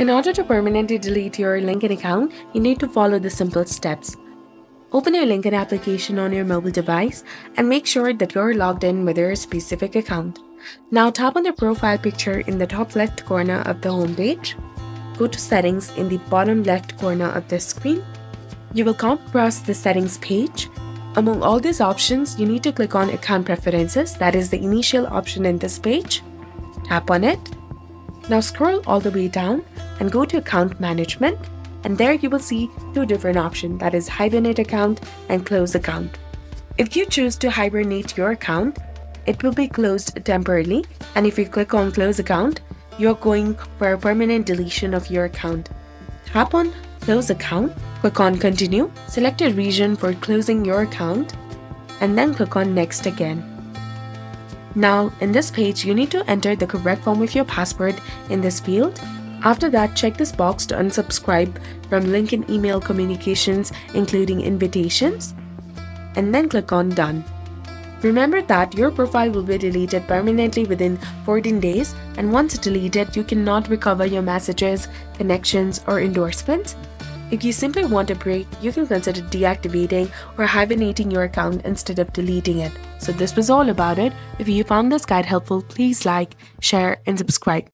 In order to permanently delete your LinkedIn account, you need to follow the simple steps. Open your LinkedIn application on your mobile device and make sure that you're logged in with your specific account. Now tap on the profile picture in the top left corner of the home page. Go to Settings in the bottom left corner of the screen. You will come across the Settings page. Among all these options, you need to click on Account Preferences, that is the initial option in this page. Tap on it. Now scroll all the way down and go to Account Management, and there you will see two different options, that is Hibernate Account and Close Account. If you choose to hibernate your account, it will be closed temporarily, and if you click on Close Account, you're going for a permanent deletion of your account. Tap on Close Account, click on Continue, select a region for closing your account, and then click on Next again. Now, in this page, you need to enter the correct form of your password in this field. After that, check this box to unsubscribe from LinkedIn email communications, including invitations, and then click on Done. Remember that your profile will be deleted permanently within 14 days, and once deleted, you cannot recover your messages, connections, or endorsements. If you simply want a break, you can consider deactivating or hibernating your account instead of deleting it. So this was all about it. If you found this guide helpful, please like, share, and subscribe.